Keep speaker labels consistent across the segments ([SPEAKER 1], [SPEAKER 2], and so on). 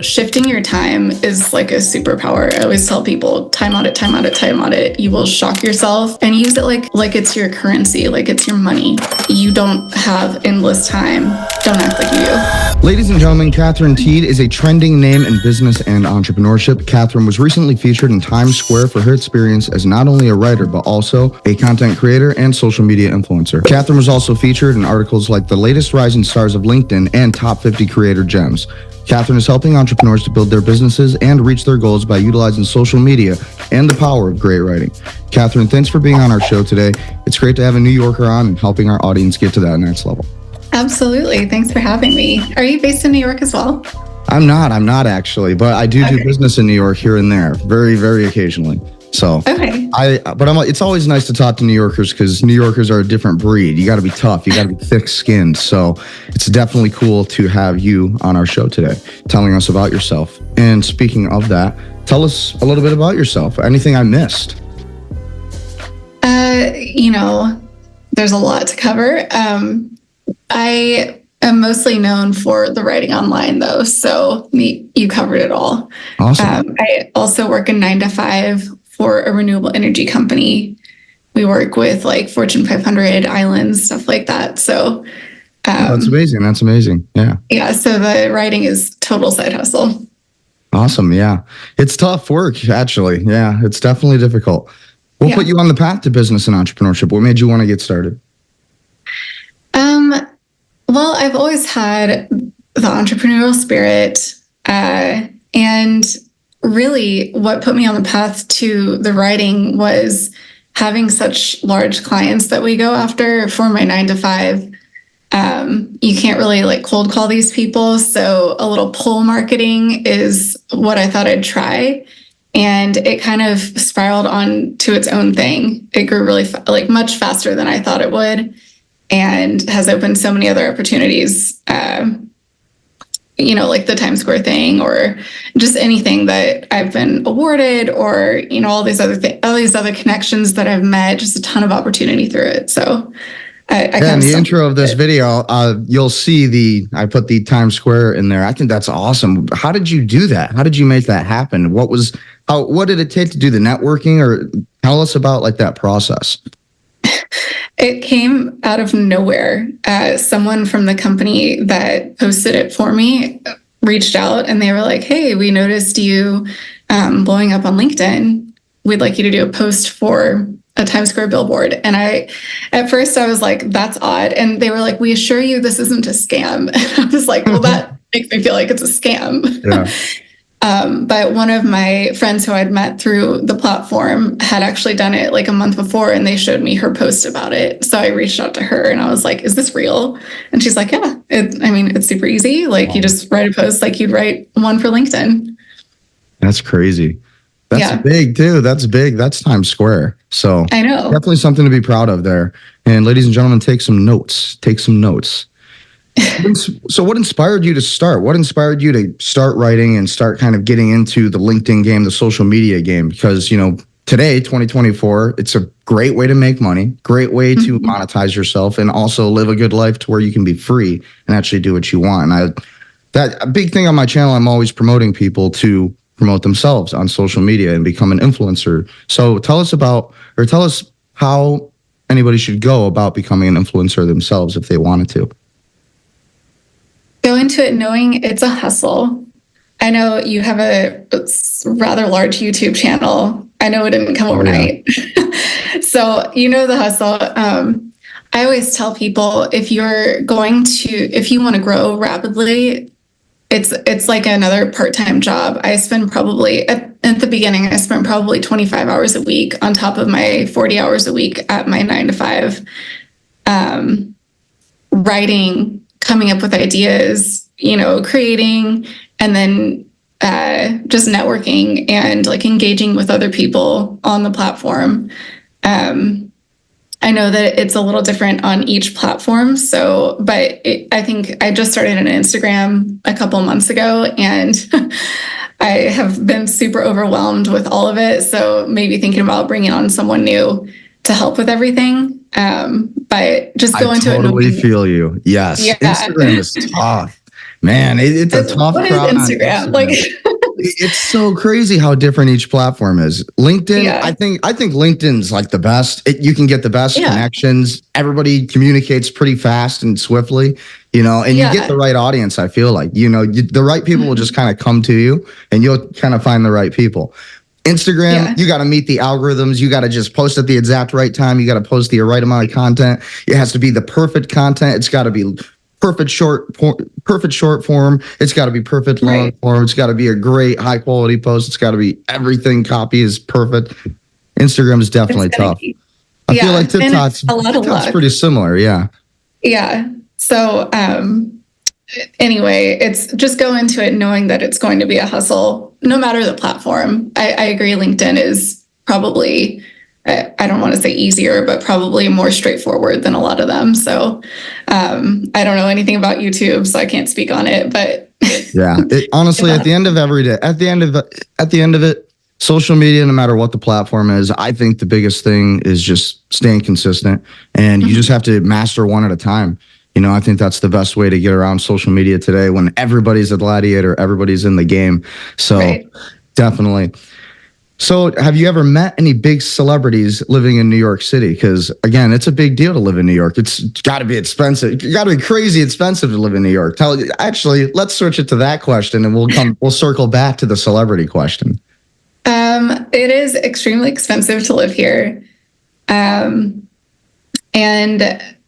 [SPEAKER 1] Shifting your time is like a superpower. I always tell people, time audit, time audit, time audit. You will shock yourself and use it like it's your currency, like it's your money. You don't have endless time. Don't act like you do.
[SPEAKER 2] Ladies and gentlemen, Catherine Tede is a trending name in business and entrepreneurship. Catherine was recently featured in Times Square for her experience as not only a writer, but also a content creator and social media influencer. Catherine was also featured in articles like the latest rising stars of LinkedIn and top 50 creator gems. Catherine is helping entrepreneurs to build their businesses and reach their goals by utilizing social media and the power of great writing. Catherine, thanks for being on our show today. It's great to have a New Yorker on and helping our audience get to that next level.
[SPEAKER 1] Absolutely. Thanks for having me. Are you based in New York as well?
[SPEAKER 2] I'm not actually, but I do business in New York here and there, very, very occasionally. So,
[SPEAKER 1] okay.
[SPEAKER 2] It's always nice to talk to New Yorkers because New Yorkers are a different breed. You got to be tough. You got to be thick-skinned. So it's definitely cool to have you on our show today, telling us about yourself. And speaking of that, tell us a little bit about yourself. Anything I missed?
[SPEAKER 1] There's a lot to cover. I am mostly known for the writing online, though. So you covered it all.
[SPEAKER 2] Awesome.
[SPEAKER 1] I also work a 9-to-5 for a renewable energy company. We work with like Fortune 500 islands, stuff like that. So
[SPEAKER 2] that's amazing. That's amazing. Yeah.
[SPEAKER 1] Yeah. So the writing is total side hustle.
[SPEAKER 2] Awesome. Yeah. It's tough work, actually. Yeah. It's definitely difficult. What put you on the path to business and entrepreneurship? What made you want to get started?
[SPEAKER 1] Well, I've always had the entrepreneurial spirit, and really what put me on the path to the writing was having such large clients that we go after for my 9-to-5. You can't really like cold call these people. So a little pull marketing is what I thought I'd try. And it kind of spiraled on to its own thing. It grew really much faster than I thought it would, and has opened so many other opportunities, like the Times Square thing, or just anything that I've been awarded, or, all these other connections that I've met, just a ton of opportunity through it. So
[SPEAKER 2] in the intro of this video, you'll see I put the Times Square in there. I think that's awesome. How did you do that? How did you make that happen? What did it take to do the networking, or tell us about like that process?
[SPEAKER 1] It came out of nowhere. Someone from the company that posted it for me reached out and they were like, "Hey, we noticed you blowing up on LinkedIn. We'd like you to do a post for a Times Square billboard." And at first I was like, "That's odd." And they were like, "We assure you this isn't a scam." And I was like, "Well, that makes me feel like it's a scam." Yeah. But one of my friends who I'd met through the platform had actually done it like a month before, and they showed me her post about it. So I reached out to her and I was like, "Is this real?" And she's like, "Yeah, it's super easy. Like you just write a post like you'd write one for LinkedIn." That's
[SPEAKER 2] crazy. That's big too. That's big. That's Times Square. So
[SPEAKER 1] I know.
[SPEAKER 2] Definitely something to be proud of there. And ladies and gentlemen, take some notes. So what inspired you to start? What inspired you to start writing and start kind of getting into the LinkedIn game, the social media game? Because, today, 2024, it's a great way to make money, great way to monetize yourself, and also live a good life to where you can be free and actually do what you want. And a big thing on my channel, I'm always promoting people to promote themselves on social media and become an influencer. So tell us how anybody should go about becoming an influencer themselves if they wanted to.
[SPEAKER 1] Go into it knowing it's a hustle. I know you have a rather large YouTube channel. I know it didn't come overnight. Yeah. So the hustle. I always tell people if you want to grow rapidly, it's like another part-time job. I spend probably at the beginning, I spent probably 25 hours a week on top of my 40 hours a week at my 9-to-5, writing, coming up with ideas, creating, and then just networking and like engaging with other people on the platform. I know that it's a little different on each platform. I think I just started an Instagram a couple months ago, and I have been super overwhelmed with all of it. So maybe thinking about bringing on someone new to help with everything. But just go into it.
[SPEAKER 2] I totally feel you. Yes. Yeah. Instagram is tough. Man, it's a tough
[SPEAKER 1] What is
[SPEAKER 2] crowd on
[SPEAKER 1] Instagram? Like,
[SPEAKER 2] Instagram. It's so crazy how different each platform is. LinkedIn,
[SPEAKER 1] yeah,
[SPEAKER 2] I think LinkedIn's like the best. You can get the best
[SPEAKER 1] yeah,
[SPEAKER 2] connections. Everybody communicates pretty fast and swiftly, and you get
[SPEAKER 1] yeah.
[SPEAKER 2] the right audience. I feel like, the right people will just kind of come to you, and you'll kind of find the right people. Instagram,
[SPEAKER 1] Yeah.
[SPEAKER 2] you got to meet the algorithms. You got to just post at the exact right time. You got to post the right amount of content. It has to be the perfect content. It's got to be perfect short form. It's got to be perfect long
[SPEAKER 1] Right.
[SPEAKER 2] form. It's got to be a great high quality post. It's got to be everything. Copy is perfect. Instagram is
[SPEAKER 1] It's
[SPEAKER 2] definitely
[SPEAKER 1] gonna
[SPEAKER 2] tough.
[SPEAKER 1] be,
[SPEAKER 2] I feel like
[SPEAKER 1] and it's a lot of
[SPEAKER 2] TikTok's
[SPEAKER 1] luck.
[SPEAKER 2] pretty similar. Yeah.
[SPEAKER 1] Yeah. So, anyway, it's just go into it knowing that it's going to be a hustle, no matter the platform. I agree. LinkedIn is probably, I don't want to say easier, but probably more straightforward than a lot of them. So, I don't know anything about YouTube, so I can't speak on it, but
[SPEAKER 2] Yeah. Honestly, at the end of every day, at the end of it, social media, no matter what the platform is, I think the biggest thing is just staying consistent, and you just have to master one at a time. I think that's the best way to get around social media today when everybody's a gladiator, everybody's in the game. So
[SPEAKER 1] right.
[SPEAKER 2] definitely. So have you ever met any big celebrities living in New York City? Because again, it's a big deal to live in New York. It's got to be expensive. It's got to be crazy expensive to live in New York. Actually, let's switch it to that question, and we'll circle back to the celebrity question.
[SPEAKER 1] It is extremely expensive to live here. And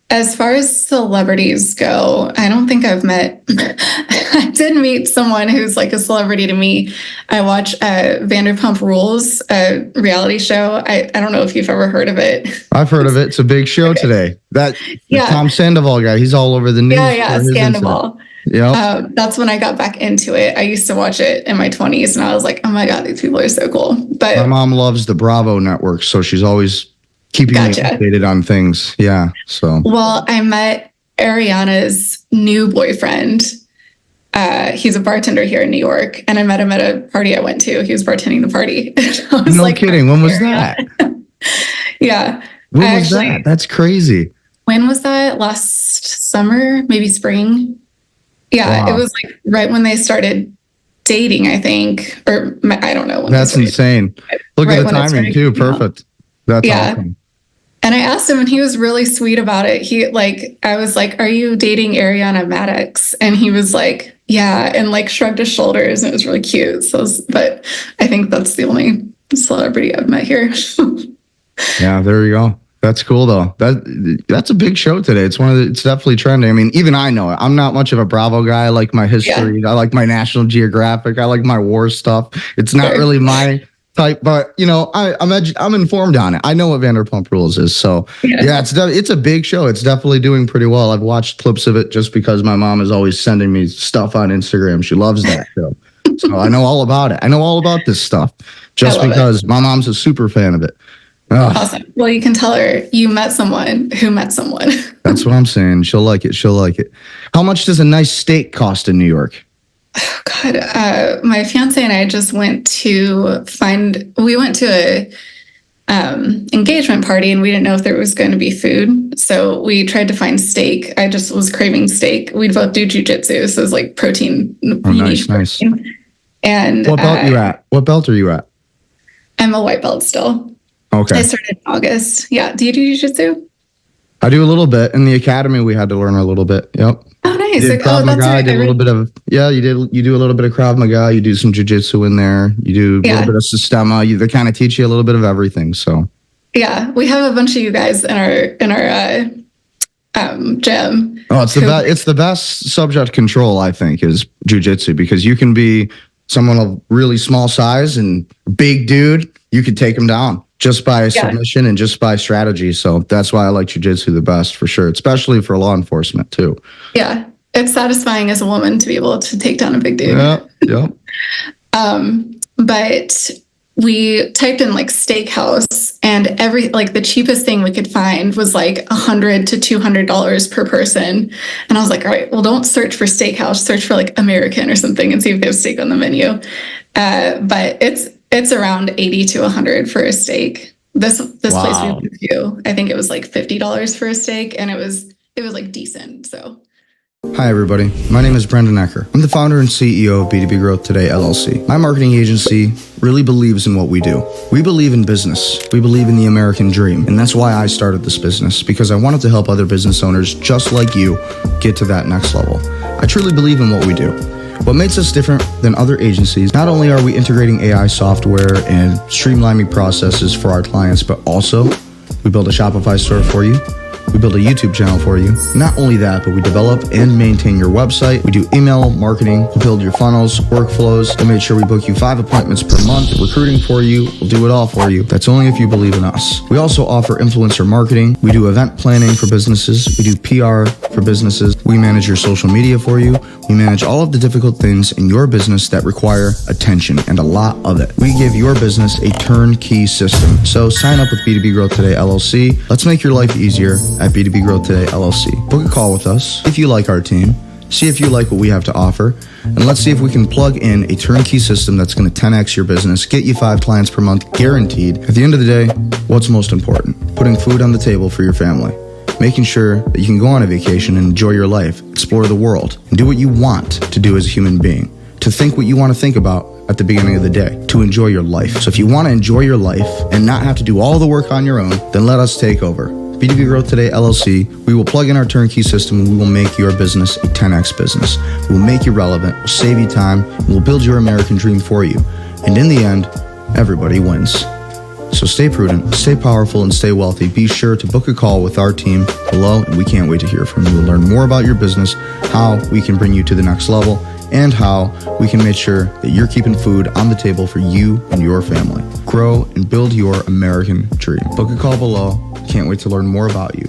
[SPEAKER 1] as far as celebrities go, I don't think I've met. I did meet someone who's like a celebrity to me. I watch Vanderpump Rules, a reality show. I don't know if you've ever heard of it.
[SPEAKER 2] I've heard of it. It's a big show today. The Tom Sandoval guy, he's all over the news.
[SPEAKER 1] Yeah, Scandal.
[SPEAKER 2] Yeah.
[SPEAKER 1] That's when I got back into it. I used to watch it in my 20s, and I was like, oh my God, these people are so cool. But
[SPEAKER 2] my mom loves the Bravo network, so she's always keeping me updated on things. Yeah. So,
[SPEAKER 1] well, I met Ariana's new boyfriend. He's a bartender here in New York, and I met him at a party I went to. He was bartending the party.
[SPEAKER 2] No kidding. When was that?
[SPEAKER 1] Yeah.
[SPEAKER 2] When was that? That's crazy.
[SPEAKER 1] When was that? Last summer, maybe spring. Yeah,
[SPEAKER 2] wow.
[SPEAKER 1] It was like right when they started dating, I think, or I don't know.
[SPEAKER 2] That's insane. Look at the timing too. Perfect. That's awesome.
[SPEAKER 1] And I asked him, and he was really sweet about it. I was like, "Are you dating Ariana Maddox?" And he was like, "Yeah," and like shrugged his shoulders, and it was really cute. So, but I think that's the only celebrity I've met here.
[SPEAKER 2] Yeah, there you go. That's cool though. That's a big show today. It's it's definitely trending. I mean, even I know it. I'm not much of a Bravo guy. I like my history. Yeah. I like my National Geographic. I like my war stuff. It's not really my type, but I'm informed on it. I know what Vanderpump Rules is. So yeah, it's a big show. It's definitely doing pretty well. I've watched clips of it just because my mom is always sending me stuff on Instagram. She loves that show. So I know all about it. I know all about this stuff just because my mom's a super fan of it. Oh.
[SPEAKER 1] Awesome. Well, you can tell her you met someone who met someone.
[SPEAKER 2] That's what I'm saying. She'll like it. She'll like it. How much does a nice steak cost in New York?
[SPEAKER 1] Oh, God. My fiance and I just went to a engagement party, and we didn't know if there was going to be food. So we tried to find steak. I just was craving steak. We both do jiu-jitsu, so it's like protein.
[SPEAKER 2] Oh, nice.
[SPEAKER 1] And
[SPEAKER 2] what belt you at? What belt are you at?
[SPEAKER 1] I'm a white belt still.
[SPEAKER 2] Okay.
[SPEAKER 1] I started in August. Yeah. Do you do jiu-jitsu?
[SPEAKER 2] I do a little bit. In the academy, we had to learn a little bit. Yep.
[SPEAKER 1] Oh, nice.
[SPEAKER 2] Krav Maga. I did a little bit of, you do a little bit of Krav Maga. You do some jiu-jitsu in there. You do a little bit of Sistema. They kind of teach you a little bit of everything. So.
[SPEAKER 1] Yeah. We have a bunch of you guys in our gym.
[SPEAKER 2] Oh, it's the best subject control, I think, is jiu-jitsu, because you can be someone of really small size and big dude. You could take them down just by submission and just by strategy. So that's why I like jiu-jitsu the best, for sure, especially for law enforcement too.
[SPEAKER 1] Yeah. It's satisfying as a woman to be able to take down a big dude.
[SPEAKER 2] Yeah.
[SPEAKER 1] But we typed in like steakhouse, and the cheapest thing we could find was like $100 to $200 per person. And I was like, all right, well, don't search for steakhouse, search for like American or something and see if they have steak on the menu. But it's around 80 to 100 for a steak. This place we went to, I think it was like $50 for a steak, and it was like decent. So
[SPEAKER 2] Hi, everybody. My name is Brendan Ecker. I'm the founder and CEO of B2B Growth Today LLC. My marketing agency really believes in what we do. We believe in business. We believe in the American dream. And that's why I started this business, because I wanted to help other business owners just like you get to that next level. I truly believe in what we do. What makes us different than other agencies, not only are we integrating AI software and streamlining processes for our clients, but also we build a Shopify store for you. We build a YouTube channel for you. Not only that, but we develop and maintain your website. We do email marketing, we build your funnels, workflows. We'll make sure we book you 5 appointments per month, recruiting for you. We'll do it all for you. That's only if you believe in us. We also offer influencer marketing. We do event planning for businesses. We do PR for businesses. We manage your social media for you. We manage all of the difficult things in your business that require attention, and a lot of it. We give your business a turnkey system. So sign up with B2B Growth Today LLC. Let's make your life easier at B2B Growth Today LLC. Book a call with us if you like our team. See if you like what we have to offer. And let's see if we can plug in a turnkey system that's going to 10x your business, get you 5 clients per month guaranteed. At the end of the day, what's most important? Putting food on the table for your family. Making sure that you can go on a vacation and enjoy your life, explore the world, and do what you want to do as a human being. To think what you want to think about at the beginning of the day, to enjoy your life. So if you want to enjoy your life and not have to do all the work on your own, then let us take over. B2B Growth Today LLC, we will plug in our turnkey system and we will make your business a 10x business. We will make you relevant, we'll save you time, and we'll build your American dream for you. And in the end, everybody wins. So stay prudent, stay powerful, and stay wealthy. Be sure to book a call with our team below, and we can't wait to hear from you. We'll learn more about your business, how we can bring you to the next level, and how we can make sure that you're keeping food on the table for you and your family. Grow and build your American dream. Book a call below. Can't wait to learn more about you.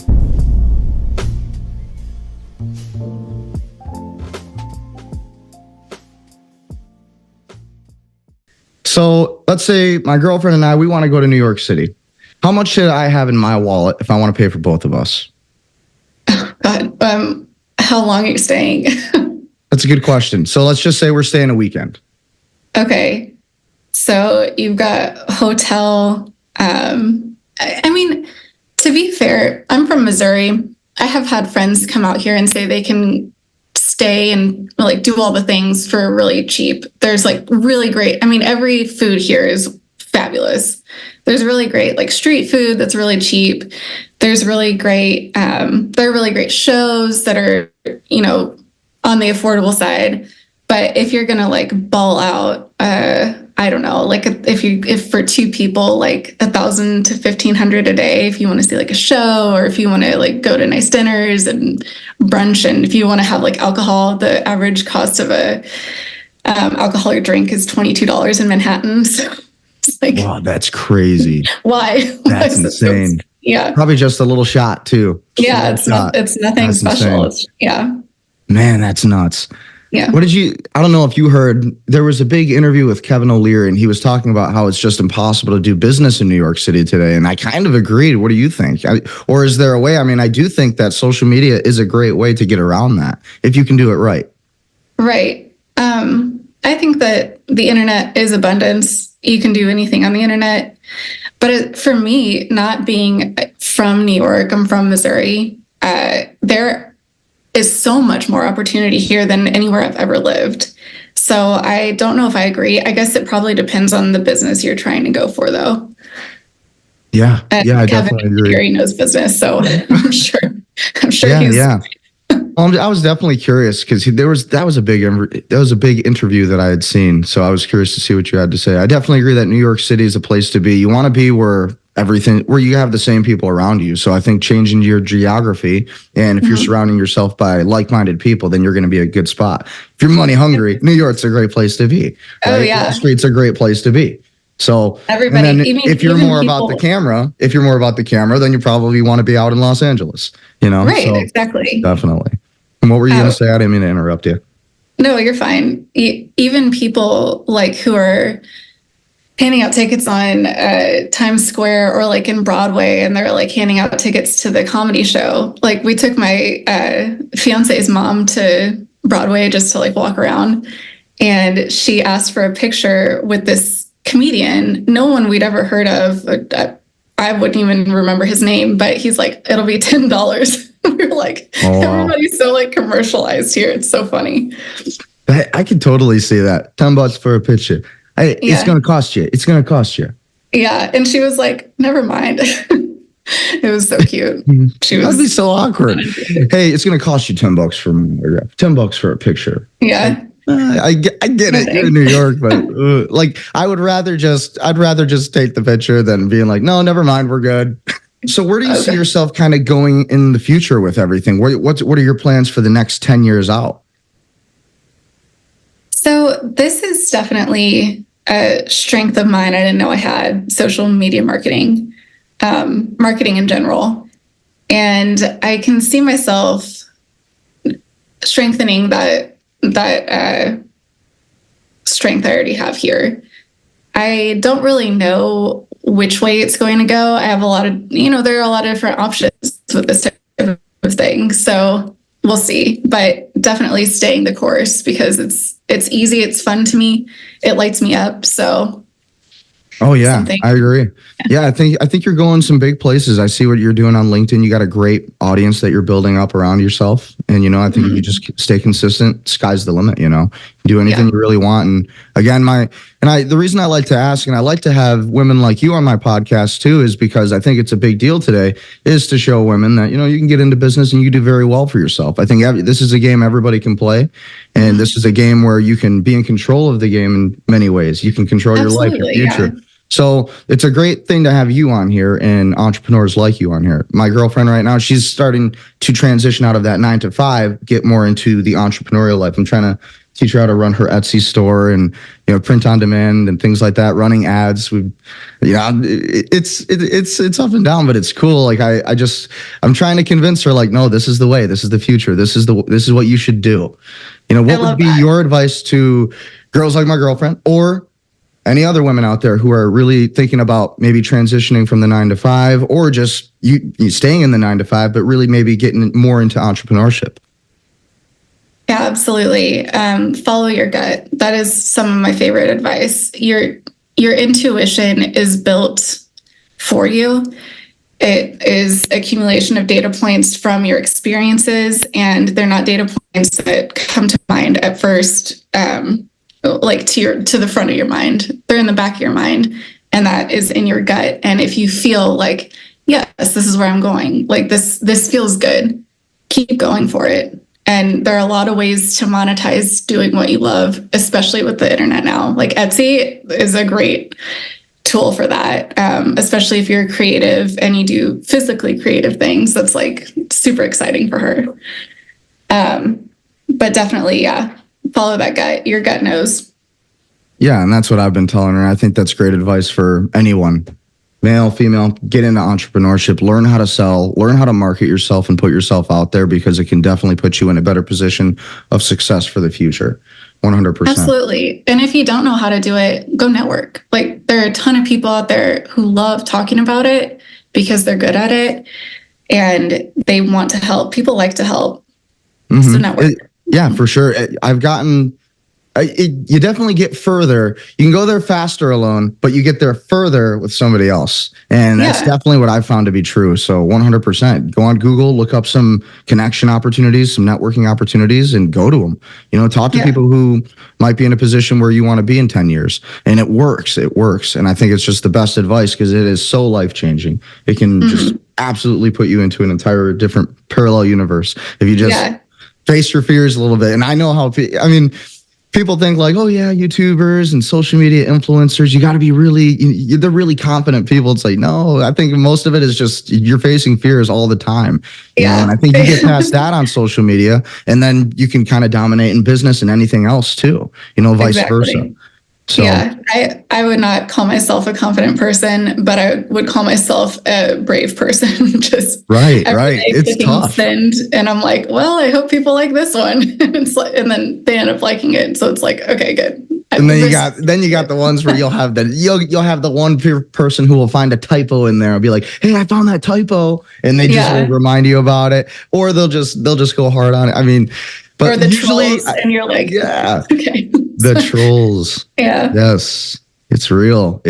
[SPEAKER 2] So let's say my girlfriend and I, we want to go to New York City. How much should I have in my wallet if I want to pay for both of us?
[SPEAKER 1] God, how long are you staying?
[SPEAKER 2] That's a good question. So let's just say we're staying a weekend.
[SPEAKER 1] Okay. So you've got hotel. I mean, to be fair, I'm from Missouri. I have had friends come out here and say they can stay and like do all the things for really cheap. There's like really great. I mean, every food here is fabulous. There's really great like street food that's really cheap. There's really great. There are really great shows that are, you know, on the affordable side. But if you're gonna like ball out, I don't know, like if for 2 people, like $1,000 to $1,500 a day, if you want to see like a show, or if you want to like go to nice dinners and brunch, and if you want to have like alcohol, the average cost of a alcoholic drink is $22 in Manhattan. So it's like,
[SPEAKER 2] wow, that's crazy.
[SPEAKER 1] Why?
[SPEAKER 2] That's insane.
[SPEAKER 1] Yeah,
[SPEAKER 2] probably just a little shot too.
[SPEAKER 1] Yeah, it's nothing that's special. Yeah,
[SPEAKER 2] man, that's nuts.
[SPEAKER 1] Yeah.
[SPEAKER 2] What did you, I don't know if you heard, there was a big interview with Kevin O'Leary and he was talking about how it's just impossible to do business in New York City today. And I kind of agreed. What do you think? Or is there a way? I mean, I do think that social media is a great way to get around that if you can do it right.
[SPEAKER 1] Right. I think that the internet is abundance. You can do anything on the internet. But for me, not being from New York, I'm from Missouri, there is so much more opportunity here than anywhere I've ever lived. So I don't know if I agree. I guess it probably depends on the business you're trying to go for, though.
[SPEAKER 2] Yeah,
[SPEAKER 1] and
[SPEAKER 2] I
[SPEAKER 1] Kevin
[SPEAKER 2] definitely agree.
[SPEAKER 1] Gary knows business, so I'm sure.
[SPEAKER 2] Yeah. I was definitely curious because that was a big interview that I had seen. So I was curious to see what you had to say. I definitely agree that New York City is a place to be. You want to be where you have the same people around you. So I think changing your geography, and if you're surrounding yourself by like-minded people, then you're going to be a good spot. If you're money hungry, New York's a great place to be. Right? Oh yeah, Wall Street's a great place to be. So everybody, and then if you're more about the camera, then you probably want to be out in Los Angeles. You know,
[SPEAKER 1] right? So, exactly.
[SPEAKER 2] Definitely. And what were you going to say? I didn't mean to interrupt you.
[SPEAKER 1] No, you're fine. Even people like who are handing out tickets on Times Square or like in Broadway, and they're like handing out tickets to the comedy show. Like we took my fiance's mom to Broadway just to like walk around, and she asked for a picture with this comedian, no one we'd ever heard of. I wouldn't even remember his name, but he's like, it'll be $10. We were like,
[SPEAKER 2] Oh, wow.
[SPEAKER 1] everybody's so like commercialized here. It's so funny.
[SPEAKER 2] I can totally see that. $10 for a picture. Hey, it's going to cost you. It's going to cost you.
[SPEAKER 1] Yeah. And she was like, never mind. It was so cute.
[SPEAKER 2] That'd be so awkward. Hey, it's going to cost you $10 for $10 for a picture.
[SPEAKER 1] Yeah.
[SPEAKER 2] I get it. You're in New York, but like I'd rather just take the picture than being like, no, never mind, we're good. So where do you see yourself kind of going in the future with everything? What are your plans for the next 10 years out?
[SPEAKER 1] So this is definitely a strength of mine. I didn't know I had social media marketing, marketing in general. And I can see myself strengthening that strength I already have here. I don't really know which way it's going to go. I have a lot of, there are a lot of different options with this type of thing. So we'll see, but definitely staying the course because it's easy. It's fun to me. It lights me up. So.
[SPEAKER 2] Oh yeah, I agree. Yeah, I think you're going some big places. I see what you're doing on LinkedIn. You got a great audience that you're building up around yourself. And, I think if you just stay consistent, sky's the limit, do anything you really want. And again, the reason I like to ask, and I like to have women like you on my podcast too, is because I think it's a big deal today, is to show women that, you can get into business and you do very well for yourself. I think this is a game everybody can play. And this is a game where you can be in control of the game in many ways. You can control your life, your future. Yeah. So it's a great thing to have you on here and entrepreneurs like you on here. My girlfriend right now, she's starting to transition out of that 9-to-5, get more into the entrepreneurial life. I'm trying to teach her how to run her Etsy store and, print on demand and things like that, running ads. It's up and down, but it's cool. Like I'm trying to convince her like, no, this is the way, this is the future. This is what you should do. What would be your advice to girls like my girlfriend or any other women out there who are really thinking about maybe transitioning from the 9-to-5 or just you staying in the 9-to-5, but really maybe getting more into entrepreneurship?
[SPEAKER 1] Yeah, absolutely. Follow your gut. That is some of my favorite advice. Your intuition is built for you. It is accumulation of data points from your experiences, and they're not data points that come to mind at first. Like to the front of your mind. They're in the back of your mind, and that is in your gut. And if you feel like, yes, this is where I'm going, like this feels good, keep going for it. And there are a lot of ways to monetize doing what you love, especially with the internet now. Like Etsy is a great tool for that, especially if you're creative and you do physically creative things. That's like super exciting for her. But definitely, yeah. Follow that gut. Your gut knows.
[SPEAKER 2] Yeah, and that's what I've been telling her. I think that's great advice for anyone, male, female. Get into entrepreneurship, learn how to sell, learn how to market yourself and put yourself out there because it can definitely put you in a better position of success for the future. 100%.
[SPEAKER 1] Absolutely. And if you don't know how to do it, go network. Like there are a ton of people out there who love talking about it because they're good at it and they want to help. People like to help. So network.
[SPEAKER 2] Yeah, for sure. You definitely get further. You can go there faster alone, but you get there further with somebody else. And that's definitely what I found to be true. So 100%. Go on Google, look up some connection opportunities, some networking opportunities, and go to them. Talk to people who might be in a position where you want to be in 10 years. And it works. It works. And I think it's just the best advice because it is so life-changing. It can just absolutely put you into an entire different parallel universe if you just face your fears a little bit. And I know how, people think like, oh yeah, YouTubers and social media influencers, you got to be really, they're really confident people. It's like, no, I think most of it is just you're facing fears all the time. And I think you get past that on social media and then you can kind of dominate in business and anything else too, vice versa. So,
[SPEAKER 1] yeah, I would not call myself a confident person, but I would call myself a brave person. Just
[SPEAKER 2] right. It's tough.
[SPEAKER 1] And I'm like, well, I hope people like this one. And then they end up liking it. So it's like, okay, good.
[SPEAKER 2] And then you got the ones where you'll have the one person who will find a typo in there and be like, hey, I found that typo, and they just will remind you about it, or they'll just go hard on it. But
[SPEAKER 1] or the
[SPEAKER 2] usually,
[SPEAKER 1] trolls, and you're like, okay.
[SPEAKER 2] The trolls.
[SPEAKER 1] Yeah.
[SPEAKER 2] Yes. It's real.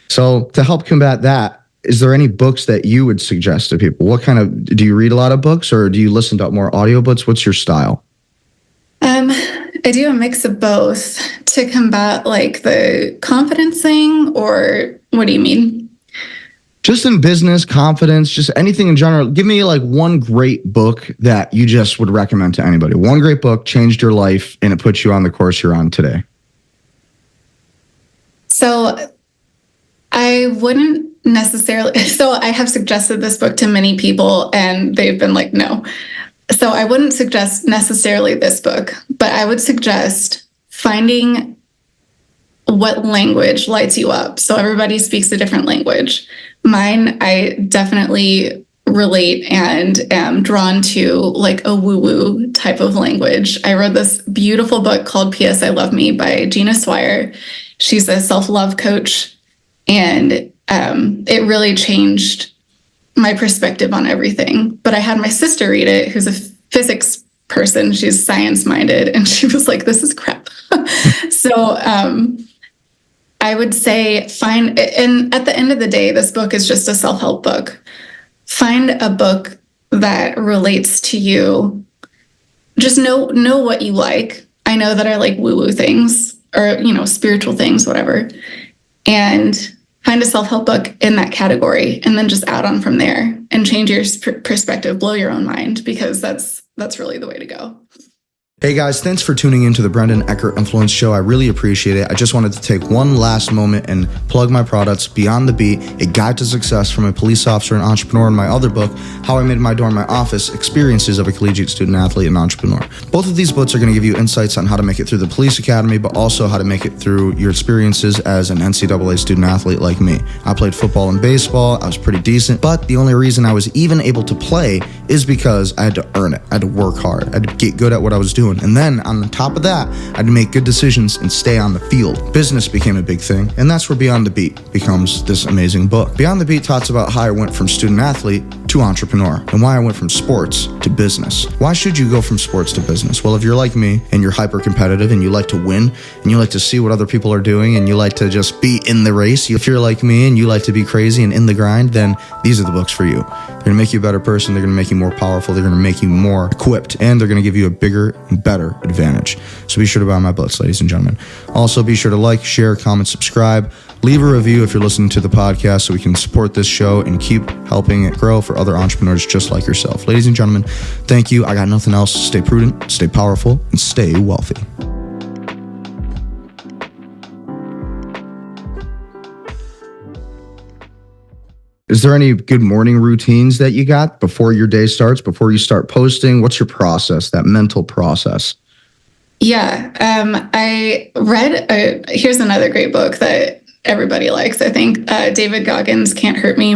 [SPEAKER 2] So to help combat that, Is there any books that you would suggest to people? Do you read a lot of books or do you listen to more audiobooks? What's your style?
[SPEAKER 1] I do a mix of both to combat like the confidence thing, or what do you mean?
[SPEAKER 2] Just in business, confidence, just anything in general. Give me like one great book that you just would recommend to anybody. One great book changed your life and it puts you on the course you're on today.
[SPEAKER 1] So I wouldn't necessarily, so I have suggested this book to many people and they've been like, no. So I wouldn't suggest necessarily this book, but I would suggest finding what language lights you up. So everybody speaks a different language. Mine, I definitely relate and am drawn to like a woo-woo type of language. I read this beautiful book called P.S. I Love Me by Gina Swire. She's a self-love coach, and it really changed my perspective on everything. But I had my sister read it, who's a physics person. She's science-minded, and she was like, this is crap. So I would say and at the end of the day, this book is just a self-help book. Find a book that relates to you. Just know what you like. I know that I like woo-woo things or, spiritual things, whatever. And find a self-help book in that category and then just add on from there and change your perspective, blow your own mind, because that's really the way to go.
[SPEAKER 2] Hey guys, thanks for tuning into the Brendan Ecker Influence Show. I really appreciate it. I just wanted to take one last moment and plug my products, Beyond the Beat, A Guide to Success from a Police Officer and Entrepreneur, in my other book, How I Made My Door in My Office, Experiences of a Collegiate Student Athlete and Entrepreneur. Both of these books are going to give you insights on how to make it through the police academy, but also how to make it through your experiences as an NCAA student athlete like me. I played football and baseball. I was pretty decent, but the only reason I was even able to play is because I had to earn it. I had to work hard. I had to get good at what I was doing. And then on top of that, I had to make good decisions and stay on the field. Business became a big thing, and that's where Beyond the Beat becomes this amazing book. Beyond the Beat talks about how I went from student athlete to entrepreneur and why I went from sports to business. Why should you go from sports to business? Well, if you're like me and you're hyper competitive and you like to win and you like to see what other people are doing and you like to just be in the race, if you're like me and you like to be crazy and in the grind, then these are the books for you. They're going to make you a better person. They're going to make you more powerful. They're going to make you more equipped, and they're going to give you a bigger and better advantage. So be sure to buy my books, ladies and gentlemen. Also, be sure to like, share, comment, subscribe, leave a review if you're listening to the podcast so we can support this show and keep helping it grow for other entrepreneurs just like yourself. Ladies and gentlemen, thank you. I got nothing else. Stay prudent, stay powerful, and stay wealthy. Is there any good morning routines that you got before your day starts, before you start posting? What's your process, that mental process?
[SPEAKER 1] Yeah. I read, here's another great book that everybody likes, I think. David Goggins' Can't Hurt Me.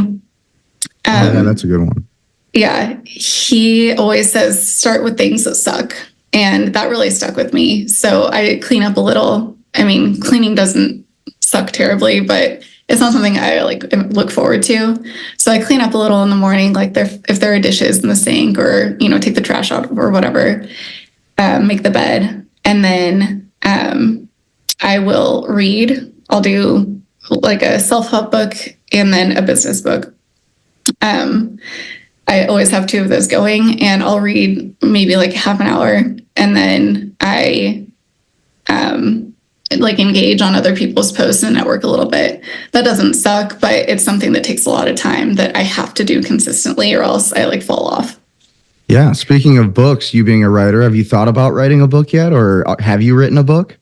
[SPEAKER 2] Yeah, that's a good one.
[SPEAKER 1] Yeah. He always says, start with things that suck. And that really stuck with me. So I clean up a little. I mean, cleaning doesn't suck terribly, but it's not something I look forward to. So I clean up a little in the morning, like if there are dishes in the sink or, take the trash out or whatever, make the bed. And then I will read. I'll do like a self-help book and then a business book. I always have two of those going, and I'll read maybe like half an hour. And then I engage on other people's posts and network a little bit. That doesn't suck, but it's something that takes a lot of time that I have to do consistently or else I fall off.
[SPEAKER 2] Yeah. Speaking of books, you being a writer, have you thought about writing a book yet, or have you written a book?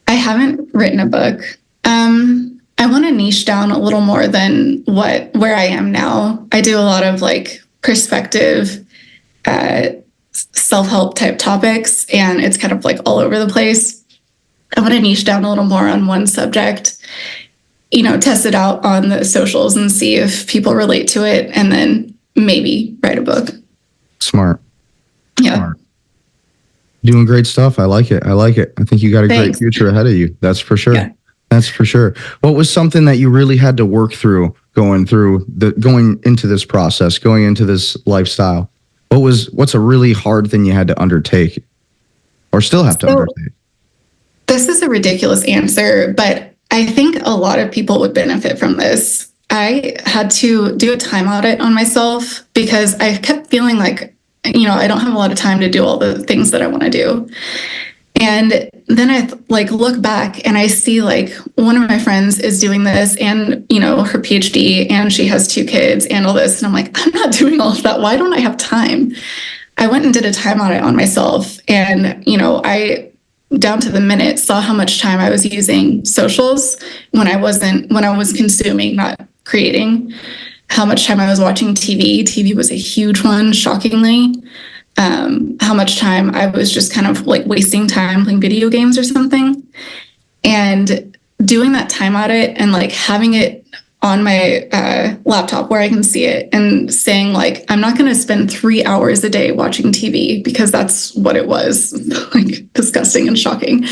[SPEAKER 1] I haven't written a book. I want to niche down a little more than where I am now. I do a lot of perspective, self-help type topics, and it's kind of all over the place. I want to niche down a little more on one subject, test it out on the socials and see if people relate to it, and then maybe write a book.
[SPEAKER 2] Smart.
[SPEAKER 1] Yeah.
[SPEAKER 2] Smart. Doing great stuff. I like it. I think you got a great future ahead of you. That's for sure. Yeah. That's for sure. What was something that you really had to work through going into this process, going into this lifestyle? What's a really hard thing you had to undertake or still have to undertake? This
[SPEAKER 1] is a ridiculous answer, but I think a lot of people would benefit from this. I had to do a time audit on myself because I kept feeling like, I don't have a lot of time to do all the things that I want to do. And then I look back and I see like one of my friends is doing this and, her PhD, and she has 2 kids and all this. And I'm like, I'm not doing all of that. Why don't I have time? I went and did a time audit on myself, and, I down to the minute saw how much time I was using socials when I was consuming, not creating, how much time I was watching TV. TV was a huge one, shockingly. How much time I was just kind of like wasting time playing video games or something. And doing that time audit and like having it on my laptop where I can see it and saying like, I'm not going to spend 3 hours a day watching TV, because that's what it was, like disgusting and shocking.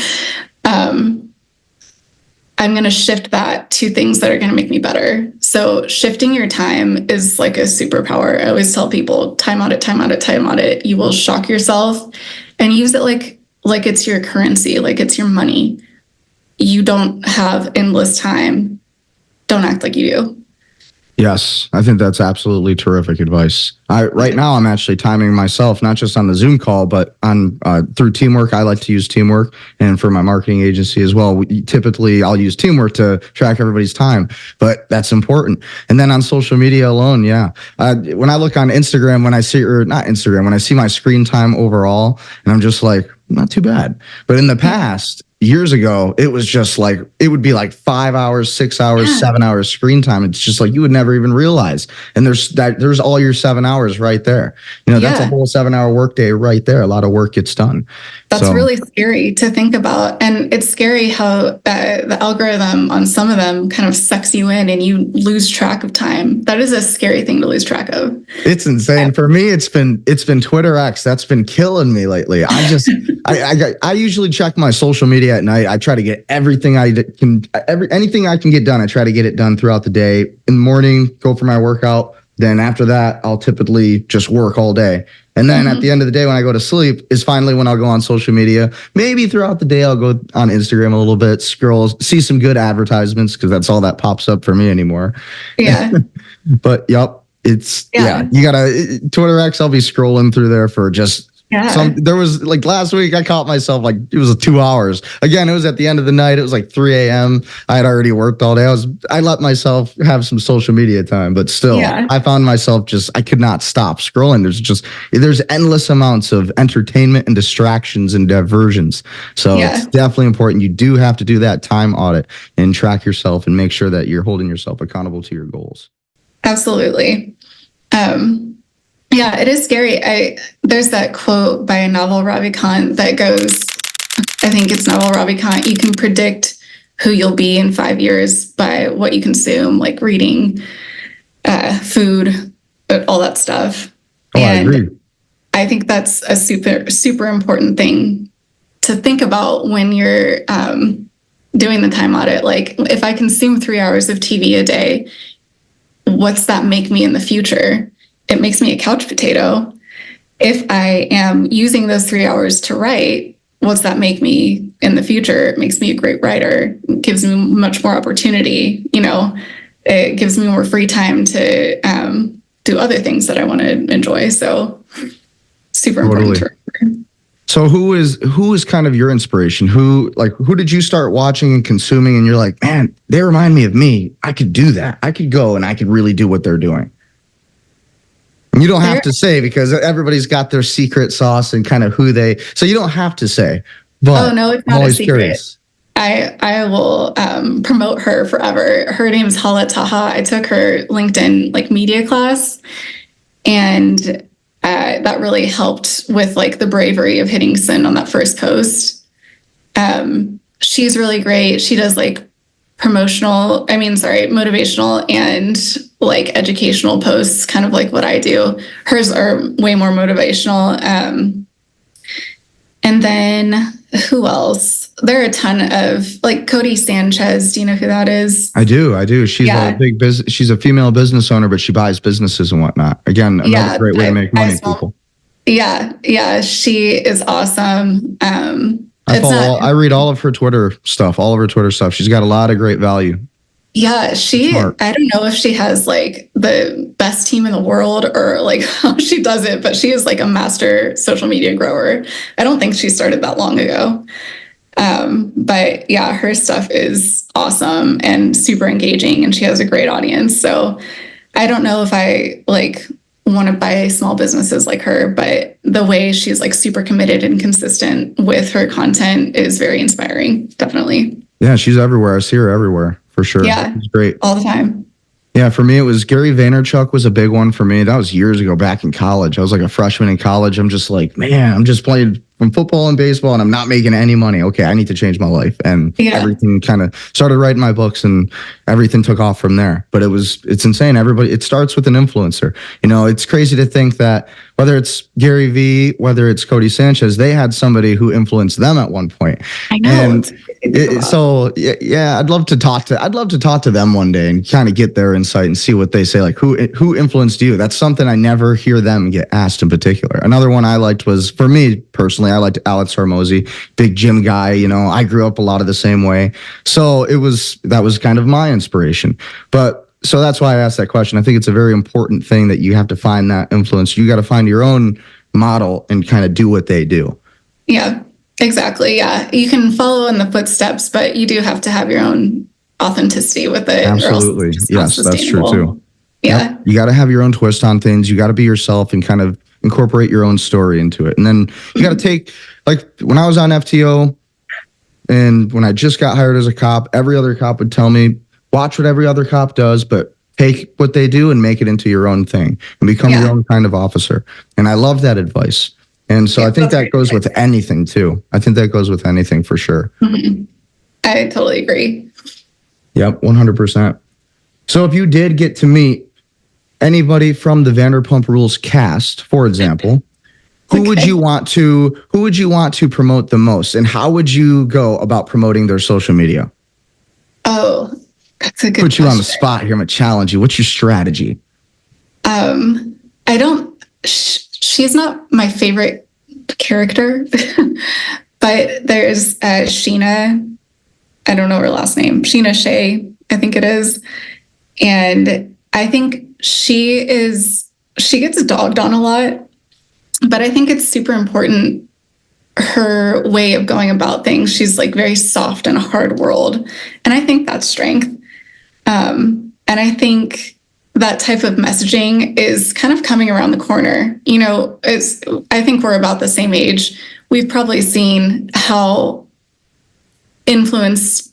[SPEAKER 1] I'm going to shift that to things that are going to make me better. So shifting your time is like a superpower. I always tell people, time audit, time audit, time audit. You will shock yourself and use it like it's your currency, like it's your money. You don't have endless time. Don't act like you do.
[SPEAKER 2] Yes, I think that's absolutely terrific advice. Right now, I'm actually timing myself, not just on the Zoom call, but on through Teamwork. I like to use Teamwork, and for my marketing agency as well. Typically, I'll use Teamwork to track everybody's time, but that's important. And then on social media alone, when I look on Instagram, when I see my screen time overall, and I'm just like, not too bad. But in the past, years ago, it was just like, it would be like 5 hours, 6 hours, 7 hours screen time. It's just like, you would never even realize. And there's all your 7 hours right there. That's a whole 7-hour workday right there. A lot of work gets done.
[SPEAKER 1] That's really scary to think about. And it's scary how the algorithm on some of them kind of sucks you in and you lose track of time. That is a scary thing to lose track of. It's
[SPEAKER 2] insane. For me, it's been Twitter X. That's been killing me lately. I usually check my social media at night. I try to get anything I can get done. I try to get it done throughout the day. In the morning, go for my workout. Then after that, I'll typically just work all day. And then at the end of the day, when I go to sleep, is finally when I'll go on social media. Maybe throughout the day, I'll go on Instagram a little bit, scroll, see some good advertisements, because that's all that pops up for me anymore.
[SPEAKER 1] Yeah.
[SPEAKER 2] But yep, you gotta Twitter X. I'll be scrolling through there for just. There was like last week, I caught myself like it was 2 hours. Again, it was at the end of the night. It was like 3 a.m. I had already worked all day. I let myself have some social media time, but still, I found myself I could not stop scrolling. There's endless amounts of entertainment and distractions and diversions. So it's definitely important. You do have to do that time audit and track yourself and make sure that you're holding yourself accountable to your goals.
[SPEAKER 1] Absolutely. Yeah, it is scary. There's that quote by Naval Ravikant that goes, I think it's Naval Ravikant, you can predict who you'll be in 5 years by what you consume, like reading, food, all that stuff.
[SPEAKER 2] Oh, and I agree.
[SPEAKER 1] I think that's a super, super important thing to think about when you're doing the time audit. Like, if I consume 3 hours of TV a day, what's that make me in the future? It makes me a couch potato. If I am using those 3 hours to write, what's that make me in the future? It makes me a great writer. It gives me much more opportunity. It gives me more free time to do other things that I want to enjoy. So super important to remember.
[SPEAKER 2] So who is kind of your inspiration? Who did you start watching and consuming and you're like, man, they remind me of me. I could do that. I could go and I could really do what they're doing. You don't have to say, because everybody's got their secret sauce and kind of so you don't have to say. But
[SPEAKER 1] no, it's not a secret. Curious. I will promote her forever. Her name is Hala Taha. I took her LinkedIn media class, and that really helped with the bravery of hitting send on that first post. She's really great. She does motivational and educational posts, kind of like what I do. Hers are way more motivational. And then who else? There are a ton of Cody Sanchez. Do you know who that is? I
[SPEAKER 2] do. She's a big business. She's a female business owner, but she buys businesses and whatnot. Again, another great way to make money, people.
[SPEAKER 1] Yeah. She is awesome.
[SPEAKER 2] I read all of her Twitter stuff. She's got a lot of great value.
[SPEAKER 1] Yeah,
[SPEAKER 2] Smart.
[SPEAKER 1] I don't know if she has like the best team in the world or like how she does it, but she is like a master social media grower. I don't think she started that long ago. But yeah, her stuff is awesome and super engaging, and she has a great audience. So I don't know if I like want to buy small businesses like her, but the way she's like super committed and consistent with her content is very inspiring. Definitely.
[SPEAKER 2] Yeah, she's everywhere. I see her everywhere for sure.
[SPEAKER 1] Yeah.
[SPEAKER 2] It's great.
[SPEAKER 1] All the time.
[SPEAKER 2] Yeah, for me, it was Gary Vaynerchuk was a big one for me. That was years ago, back in college. I was like a freshman in college. I'm just like, man, I'm just playing from football and baseball and I'm not making any money. Okay, I need to change my life. And everything kind of started writing my books and everything took off from there. But it's insane. It starts with an influencer. It's crazy to think that whether it's Gary Vee, whether it's Cody Sanchez, they had somebody who influenced them at one point.
[SPEAKER 1] I know.
[SPEAKER 2] I'd love to talk to them one day and kind of get their insight and see what they say. Like who influenced you? That's something I never hear them get asked in particular. Another one I liked was, for me personally, I liked Alex Hormozy, big gym guy. I grew up a lot of the same way. So that was kind of my inspiration. So that's why I asked that question. I think it's a very important thing that you have to find that influence. You got to find your own model and kind of do what they do.
[SPEAKER 1] Yeah, exactly. Yeah. You can follow in the footsteps, but you do have to have your own authenticity with it.
[SPEAKER 2] Absolutely. Yes, that's true too.
[SPEAKER 1] Yeah.
[SPEAKER 2] Yep. You got to have your own twist on things. You got to be yourself and kind of incorporate your own story into it. And then you got to take, like when I was on FTO and when I just got hired as a cop, every other cop would tell me, watch what every other cop does, but take what they do and make it into your own thing and become your own kind of officer. And I love that advice. And so I think that goes with anything too. I think that goes with anything for sure.
[SPEAKER 1] Mm-hmm. I totally agree.
[SPEAKER 2] Yep, 100%. So if you did get to meet anybody from the Vanderpump Rules cast, for example, who would you want to promote the most, and how would you go about promoting their social media?
[SPEAKER 1] Oh, that's a good
[SPEAKER 2] Put you on the spot here. I'm gonna challenge you. What's your strategy?
[SPEAKER 1] She's not my favorite character, but there's Sheena. I don't know her last name. Sheena Shea, I think it is. And I think she gets dogged on a lot, but I think it's super important, her way of going about things. She's like very soft and hard world. And I think that's strength. And I think that type of messaging is kind of coming around the corner. I think we're about the same age. We've probably seen how influence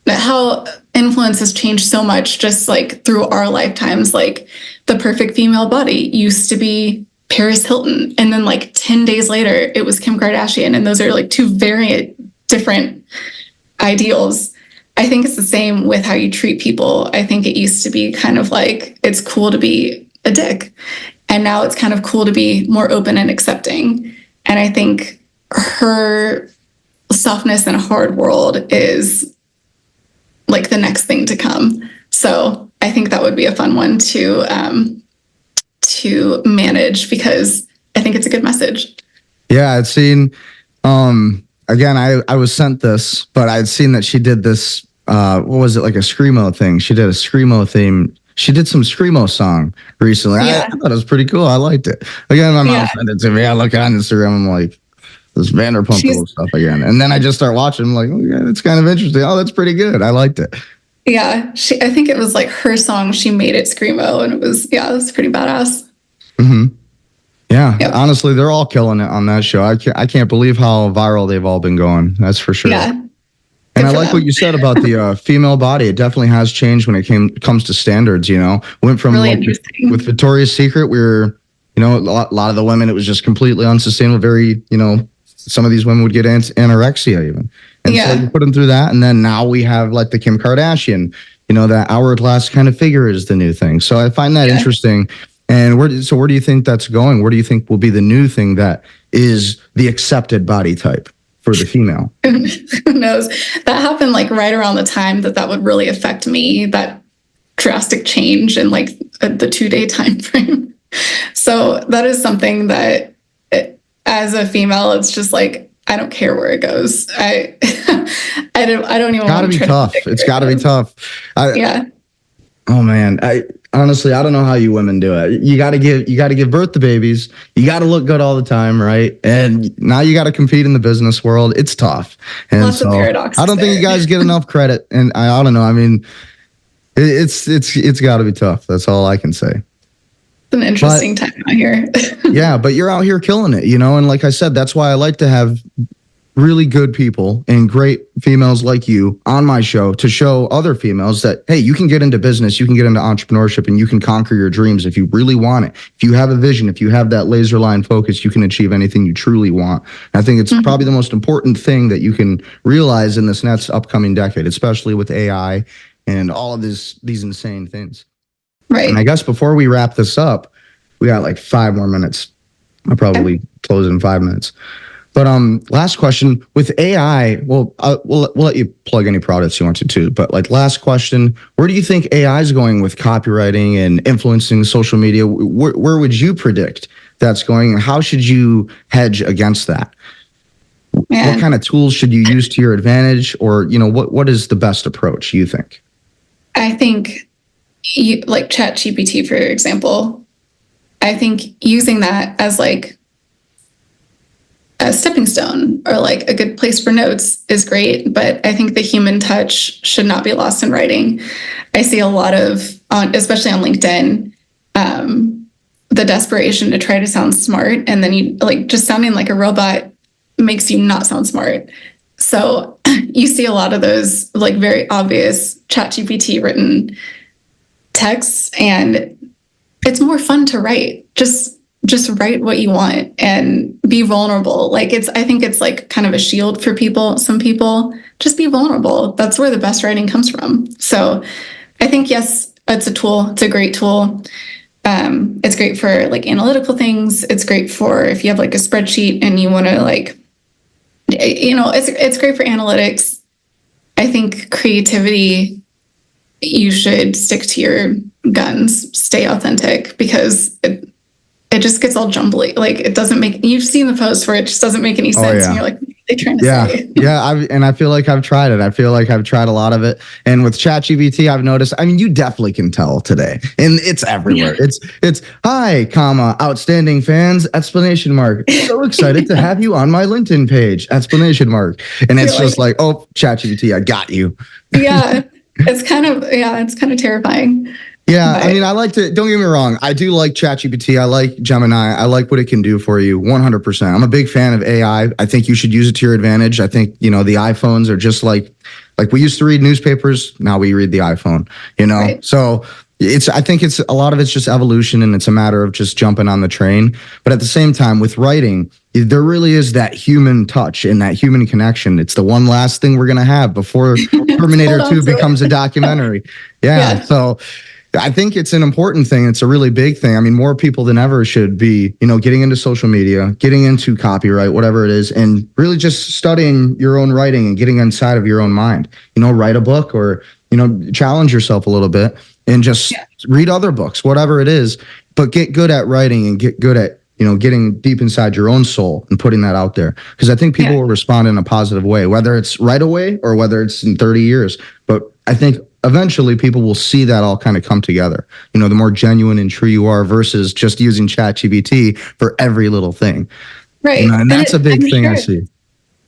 [SPEAKER 1] has changed so much just like through our lifetimes. Like the perfect female body used to be Paris Hilton, and then like 10 days later it was Kim Kardashian, and those are like two very different ideals. I think it's the same with how you treat people. I think it used to be kind of like it's cool to be a dick, and now it's kind of cool to be more open and accepting. And I think her softness in a hard world is like the next thing to come. So I think that would be a fun one to manage, because I think it's a good message. Yeah,
[SPEAKER 2] I'd seen, again, I was sent this, but I'd seen that she did this, what was it, like a Screamo thing? She did a Screamo theme. She did some Screamo song recently. Yeah. I thought it was pretty cool. I liked it. Again, my mom sent it to me. I look on Instagram, I'm like, this Vanderpump Rules stuff again. And then I just start watching. I'm like, oh, yeah, it's kind of interesting. Oh, that's pretty good. I liked it.
[SPEAKER 1] Yeah. I think it was like her song. She made it Screamo, and it was pretty badass.
[SPEAKER 2] Mm-hmm. Yeah. Yep. Honestly, they're all killing it on that show. I can't believe how viral they've all been going. That's for sure.
[SPEAKER 1] Yeah.
[SPEAKER 2] And I like what you said about the female body. It definitely has changed when it comes to standards, Went from
[SPEAKER 1] really
[SPEAKER 2] with Victoria's Secret, we were, a lot of the women, it was just completely unsustainable. Very, some of these women would get anorexia even. And so you put them through that. And then now we have like the Kim Kardashian, that hourglass kind of figure is the new thing. So I find that interesting. And where do you think that's going? Where do you think will be the new thing that is the accepted body type for the female?
[SPEAKER 1] Who knows? That happened like right around the time that would really affect me, that drastic change in like the 2-day time frame. So that is something that as a female, it's just like,
[SPEAKER 2] Yeah.
[SPEAKER 1] I don't care where it goes. I don't even
[SPEAKER 2] Gotta
[SPEAKER 1] want
[SPEAKER 2] be
[SPEAKER 1] to
[SPEAKER 2] tough. It's gotta be tough.
[SPEAKER 1] Yeah.
[SPEAKER 2] Oh man, I honestly I don't know how you women do it. You gotta give birth to babies. You gotta look good all the time, right? And now you gotta compete in the business world. It's tough, and
[SPEAKER 1] Lots of
[SPEAKER 2] so
[SPEAKER 1] paradoxes
[SPEAKER 2] I don't think
[SPEAKER 1] there.
[SPEAKER 2] you guys get enough credit. And I don't know. I mean, it's got to be tough. That's all I can say.
[SPEAKER 1] It's an interesting time out here.
[SPEAKER 2] Yeah, but you're out here killing it, and like I said, that's why I like to have really good people and great females like you on my show to show other females that, hey, you can get into business, you can get into entrepreneurship, and you can conquer your dreams if you really want it. If you have a vision, if you have that laser line focus, you can achieve anything you truly want. I think it's probably the most important thing that you can realize in this next upcoming decade, especially with AI and all of these insane things.
[SPEAKER 1] Right.
[SPEAKER 2] And I guess before we wrap this up, we got like 5 more minutes. I'll probably close in 5 minutes. But last question with AI. Well, we'll let you plug any products you want to too. But like last question, where do you think AI is going with copywriting and influencing social media? Where would you predict that's going, and how should you hedge against that? What kind of tools should you use to your advantage, or what is the best approach you think?
[SPEAKER 1] I think like ChatGPT, for example. I think using that as like a stepping stone or like a good place for notes is great, but I think the human touch should not be lost in writing. I see a lot of, especially on LinkedIn, the desperation to try to sound smart, and then you like just sounding like a robot makes you not sound smart. So you see a lot of those like very obvious ChatGPT written texts, and it's more fun to write. Just write what you want and be vulnerable. Like I think it's like kind of a shield for people. Some people just be vulnerable. That's where the best writing comes from. So I think, yes, it's a tool. It's a great tool. It's great for like analytical things. It's great for if you have like a spreadsheet and you want to like, it's great for analytics. I think creativity, you should stick to your guns, stay authentic, because it just gets all jumbly. Like it doesn't make, you've seen the post where it just doesn't make any sense. And you're like, what are they trying to say?
[SPEAKER 2] Yeah. I feel like I've tried it. I feel like I've tried a lot of it. And with ChatGPT, I've noticed, I mean, you definitely can tell today, and it's everywhere. It's hi, comma, outstanding fans, explanation mark. So excited to have you on my LinkedIn page, explanation mark. And it's just like, oh, ChatGPT, I got you.
[SPEAKER 1] Yeah. It's kind of terrifying.
[SPEAKER 2] Yeah, I mean, I like to, don't get me wrong, I do like ChatGPT. I like Gemini. I like what it can do for you 100%. I'm a big fan of AI. I think you should use it to your advantage. I think, the iPhones are just like we used to read newspapers. Now we read the iPhone, Right. So I think a lot of it's just evolution, and it's a matter of just jumping on the train. But at the same time, with writing, there really is that human touch and that human connection. It's the one last thing we're going to have before Terminator 2 becomes a documentary. Yeah. So I think it's an important thing. It's a really big thing. I mean, more people than ever should be, getting into social media, getting into copyright, whatever it is, and really just studying your own writing and getting inside of your own mind. Write a book, or, challenge yourself a little bit and just read other books, whatever it is, but get good at writing and get good at, getting deep inside your own soul and putting that out there. Because I think people will respond in a positive way, whether it's right away or whether it's in 30 years. But I think eventually people will see that all kind of come together. The more genuine and true you are versus just using ChatGPT for every little thing.
[SPEAKER 1] Right.
[SPEAKER 2] And that's a big thing I see.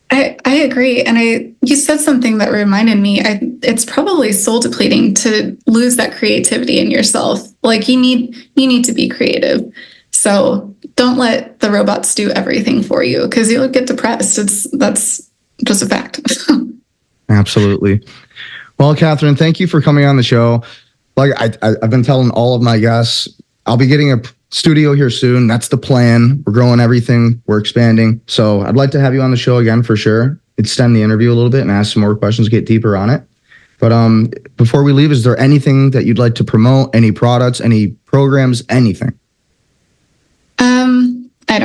[SPEAKER 1] I agree. And you said something that reminded me, it's probably soul depleting to lose that creativity in yourself. Like you need to be creative. So don't let the robots do everything for you, because you'll get depressed. That's just a fact.
[SPEAKER 2] Absolutely. Well, Catherine, thank you for coming on the show. Like I've been telling all of my guests, I'll be getting a studio here soon. That's the plan. We're growing everything. We're expanding. So I'd like to have you on the show again for sure. Extend the interview a little bit and ask some more questions, get deeper on it. But before we leave, is there anything that you'd like to promote? Any products, any programs, anything?
[SPEAKER 1] I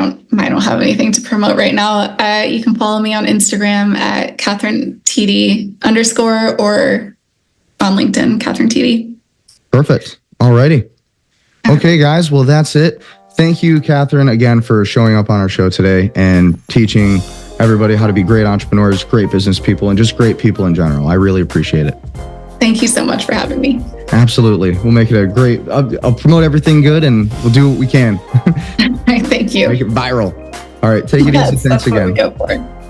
[SPEAKER 1] don't have anything to promote right now. You can follow me on Instagram at Tede _ or on LinkedIn, Catherine Tede.
[SPEAKER 2] Perfect. All righty. Okay, guys. Well, that's it. Thank you, Catherine, again for showing up on our show today and teaching everybody how to be great entrepreneurs, great business people, and just great people in general. I really appreciate it.
[SPEAKER 1] Thank you so much for having me.
[SPEAKER 2] Absolutely. We'll make it a great, I'll promote everything good and we'll do what we can.
[SPEAKER 1] Thank you.
[SPEAKER 2] Make it viral. All right. Take it easy. Thanks
[SPEAKER 1] That's what
[SPEAKER 2] again.
[SPEAKER 1] we go for.